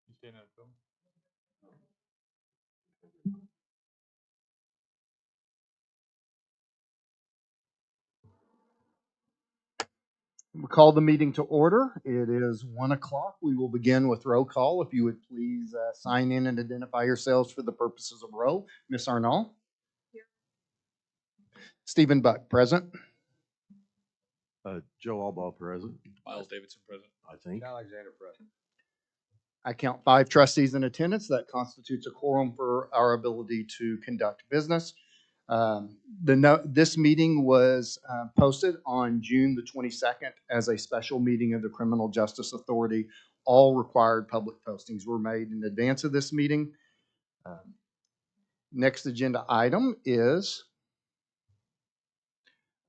You staying at home? We'll call the meeting to order. It is 1 o'clock. We will begin with roll call. If you would please sign in and identify yourselves for the purposes of roll. Ms. Arnall? Here. Stephen Buck, present. Joe Albaugh present. Miles Davidson present. I think. Alexander present. I count 5 trustees in attendance. That constitutes a quorum for our ability to conduct business. This meeting was posted on June the 22nd as a special meeting of the Criminal Justice Authority. All required public postings were made in advance of this meeting. Next agenda item is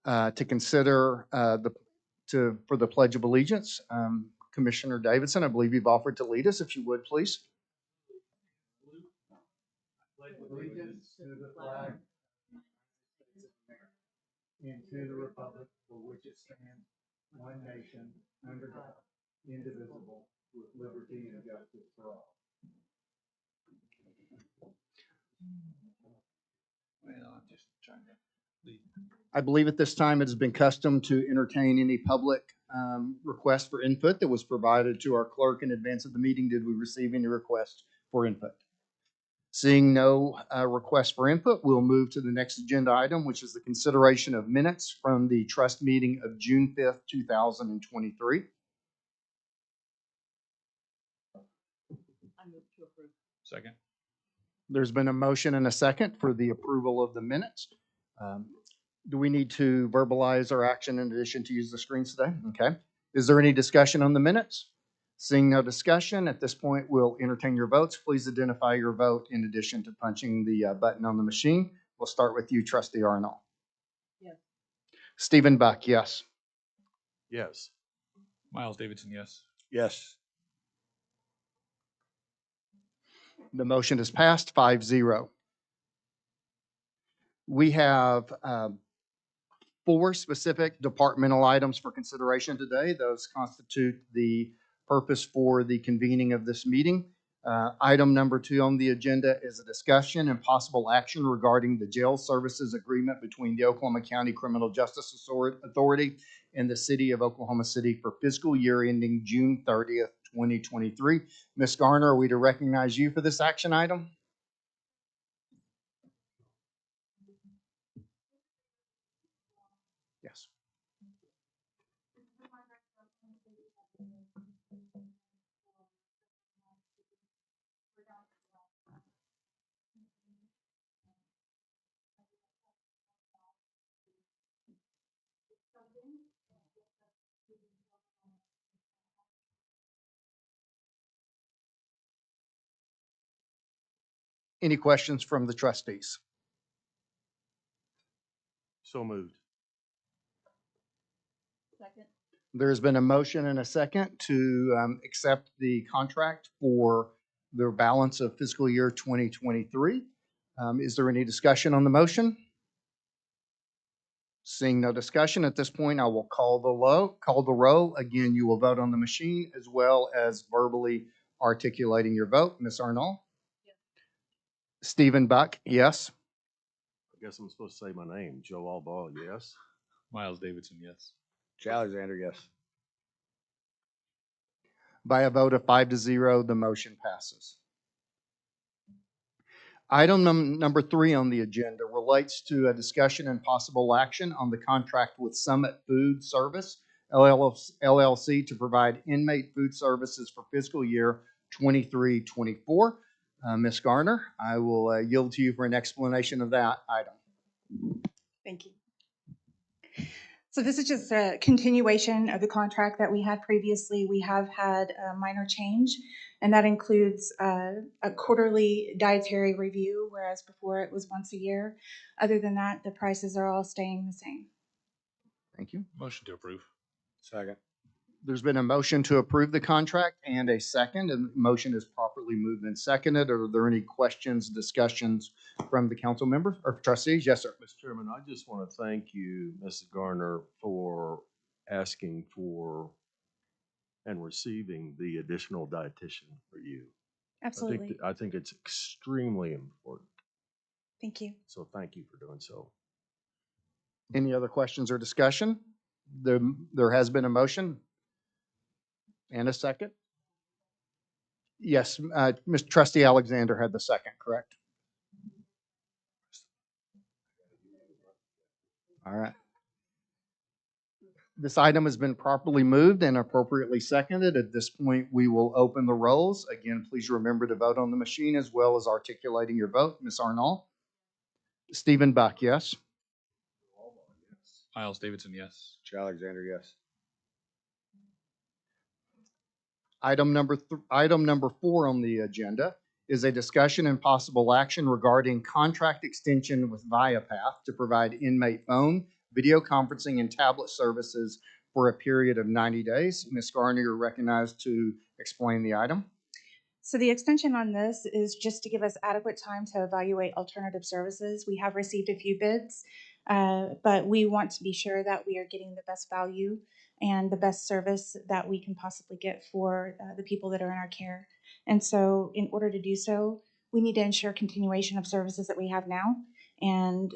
to consider for the Pledge of Allegiance. Commissioner Davidson, I believe you've offered to lead us, if you would, please. Pledge allegiance to the flag and to the republic for which it stands, one nation, under God, indivisible, with liberty and justice for all. Well, I'm just trying to lead. I believe at this time it has been custom to entertain any public request for input that was provided to our clerk in advance of the meeting. Did we receive any requests for input? Seeing no request for input, we'll move to the next agenda item, which is the consideration of minutes from the trust meeting of June 5th, 2023. I move to approve. Second. There's been a motion and a second for the approval of the minutes. Do we need to verbalize our action in addition to use the screens today? Okay. Is there any discussion on the minutes? Seeing no discussion, at this point, we'll entertain your votes. Please identify your vote in addition to punching the button on the machine. We'll start with you, Trustee Arnall. Yes. Stephen Buck, yes. Yes. Miles Davidson, yes. Yes. The motion is passed 5-0. We have 4 specific departmental items for consideration today. Those constitute the purpose for the convening of this meeting. Item number 2 on the agenda is a discussion and possible action regarding the jail services agreement between the Oklahoma County Criminal Justice Authority and the City of Oklahoma City for fiscal year ending June 30th, 2023. Ms. Garner, are we to recognize you for this action item? Yes. Any questions from the trustees? So moved. Second. There's been a motion and a second to accept the contract for the balance of fiscal year 2023. Is there any discussion on the motion? Seeing no discussion at this point, I will call the roll. Again, you will vote on the machine as well as verbally articulating your vote. Ms. Arnall? Yes. Stephen Buck, yes. I guess I'm supposed to say my name. Joe Albaugh, yes. Miles Davidson, yes. Alexander, yes. By a vote of 5-0, the motion passes. Item number 3 on the agenda relates to a discussion and possible action on the contract with Summit Food Service, LLC, to provide inmate food services for fiscal year 23-24. Ms. Garner, I will yield to you for an explanation of that item. Thank you. So this is just a continuation of the contract that we had previously. We have had a minor change, and that includes a quarterly dietary review, whereas before it was once a year. Other than that, the prices are all staying the same. Thank you. Motion to approve. Second. There's been a motion to approve the contract and a second, and the motion is properly moved and seconded. Are there any questions, discussions from the council members or trustees? Yes, sir. Mr. Chairman, I just want to thank you, Mrs. Garner, for asking for and receiving the additional dietitian for you. Absolutely. I think it's extremely important. Thank you. So thank you for doing so. Any other questions or discussion? There has been a motion and a second. Yes, Mr. Trustee Alexander had the second, correct? All right. This item has been properly moved and appropriately seconded. At this point, we will open the rolls. Again, please remember to vote on the machine as well as articulating your vote. Ms. Arnall? Stephen Buck, yes? Miles Davidson, yes. Joe Alexander, yes. Item number 4 on the agenda is a discussion and possible action regarding contract extension with Viapath to provide inmate phone, video conferencing, and tablet services for a period of 90 days. Ms. Garner, you're recognized to explain the item. So the extension on this is just to give us adequate time to evaluate alternative services. We have received a few bids, but we want to be sure that we are getting the best value and the best service that we can possibly get for the people that are in our care. And so in order to do so, we need to ensure continuation of services that we have now. And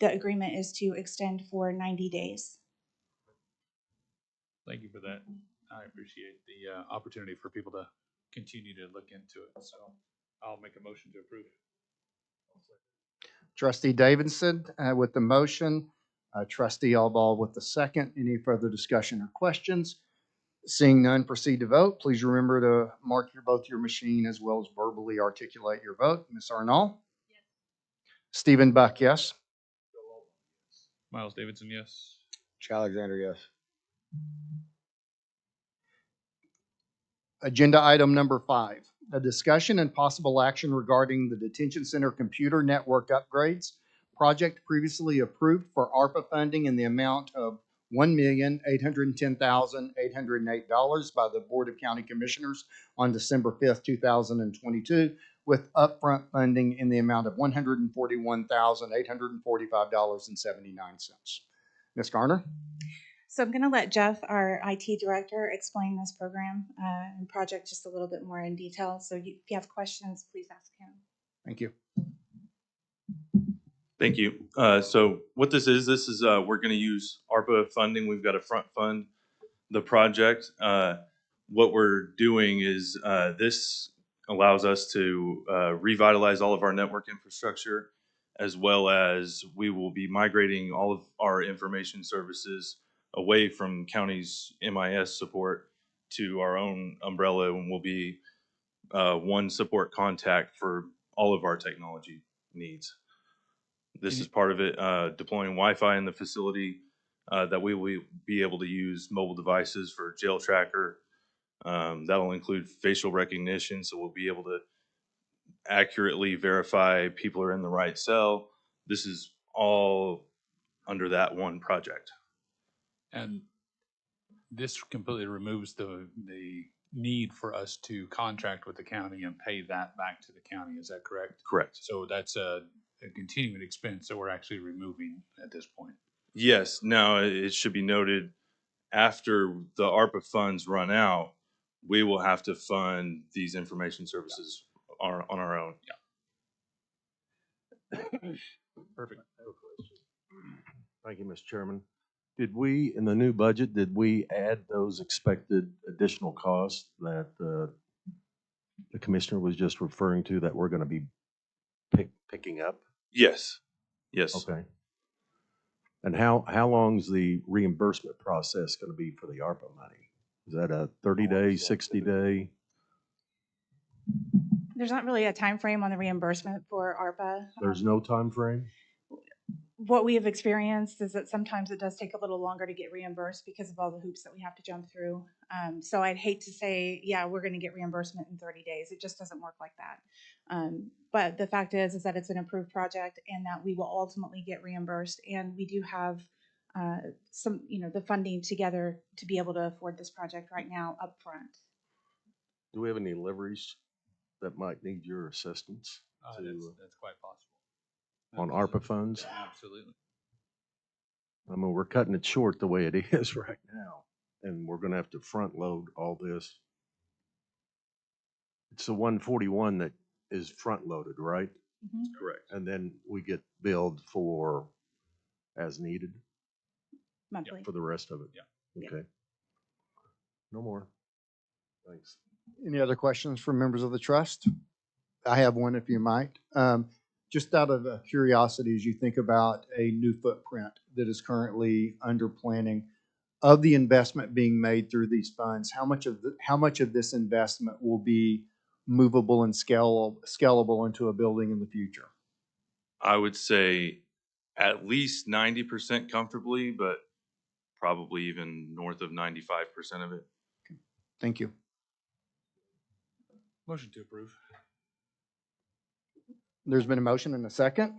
the agreement is to extend for 90 days. Thank you for that. I appreciate the opportunity for people to continue to look into it. So I'll make a motion to approve. Trustee Davidson with the motion, Trustee Albal with the second. Any further discussion or questions? Seeing none, proceed to vote. Please remember to mark both your machine as well as verbally articulate your vote. Ms. Arnall? Yes. Stephen Buck, yes? Miles Davidson, yes. Joe Alexander, yes. Agenda item number 5, a discussion and possible action regarding the detention center computer network upgrades project previously approved for ARPA funding in the amount of $1,810,808 by the Board of County Commissioners on December 5th, 2022, with upfront funding in the amount of $141,845.79. Ms. Garner? So I'm going to let Jeff, our IT director, explain this program and project just a little bit more in detail. So if you have questions, please ask him. Thank you. Thank you. So what this is we're going to use ARPA funding. We've got to front fund the project. What we're doing is this allows us to revitalize all of our network infrastructure, as well as we will be migrating all of our information services away from county's MIS support to our own umbrella, and we'll be one support contact for all of our technology needs. This is part of it, deploying Wi-Fi in the facility that we will be able to use mobile devices for jail tracker. That'll include facial recognition, so we'll be able to accurately verify people are in the right cell. This is all under that one project. And this completely removes the need for us to contract with the county and pay that back to the county. Is that correct? Correct. So that's a continuing expense that we're actually removing at this point. Yes. Now, it should be noted, after the ARPA funds run out, we will have to fund these information services on our own. Perfect. Thank you, Mr. Chairman. Did we, in the new budget, did we add those expected additional costs that the commissioner was just referring to that we're going to be picking up? Yes. Yes. Okay. And how long's the reimbursement process going to be for the ARPA money? Is that a 30-day, 60-day? There's not really a time frame on the reimbursement for ARPA. There's no time frame? What we have experienced is that sometimes it does take a little longer to get reimbursed because of all the hoops that we have to jump through. So I'd hate to say, yeah, we're going to get reimbursement in 30 days. It just doesn't work like that. But the fact is that it's an approved project and that we will ultimately get reimbursed. And we do have some, the funding together to be able to afford this project right now upfront. Do we have any liveries that might need your assistance That's quite possible. on ARPA funds? Absolutely. I mean, we're cutting it short the way it is right now, and we're gonna have to front load all this. It's the 141 that is front loaded, right? Mhm. Correct. And then we get billed for as needed Monthly. for the rest of it? Yeah. Okay. No more. Thanks. Any other questions from members of the trust? I have one, if you might. Just out of curiosity, as you think about a new footprint that is currently under planning, of the investment being made through these funds, how much of this investment will be movable and scalable into a building in the future? I would say at least 90% comfortably, but probably even north of 95% of it. Thank you. Motion to approve. There's been a motion and a second.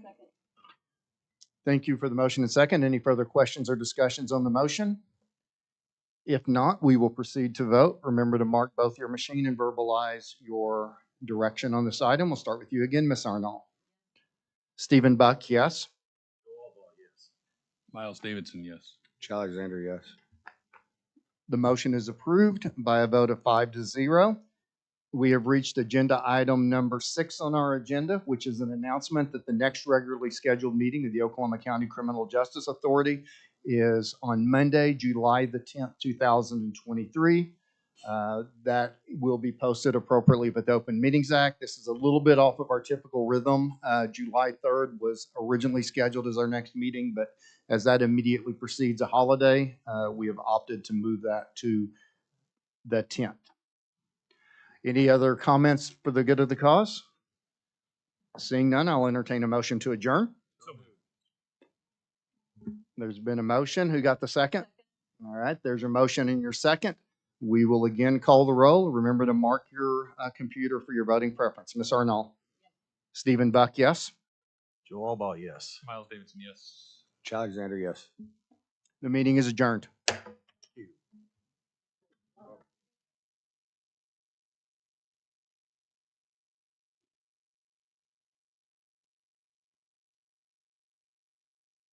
Thank you for the motion and second. Any further questions or discussions on the motion? If not, we will proceed to vote. Remember to mark both your machine and verbalize your direction on this item. We'll start with you again, Ms. Arnold. Stephen Buck, yes. Miles Davidson, yes. Ch Alexander, yes. The motion is approved by a vote of 5-0. We have reached agenda item number 6 on our agenda, which is an announcement that the next regularly scheduled meeting of the Oklahoma County Criminal Justice Authority is on Monday, July the 10th, 2023. That will be posted appropriately with the Open Meetings Act. This is a little bit off of our typical rhythm. July 3rd was originally scheduled as our next meeting, but as that immediately precedes a holiday, we have opted to move that to the 10th. Any other comments for the good of the cause? Seeing none, I'll entertain a motion to adjourn. There's been a motion. Who got the second? All right, there's your motion and your second. We will again call the roll. Remember to mark your computer for your voting preference. Ms. Arnold? Stephen Buck, yes. Joe Albaugh, yes. Miles Davidson, yes. Ch Alexander, yes. The meeting is adjourned.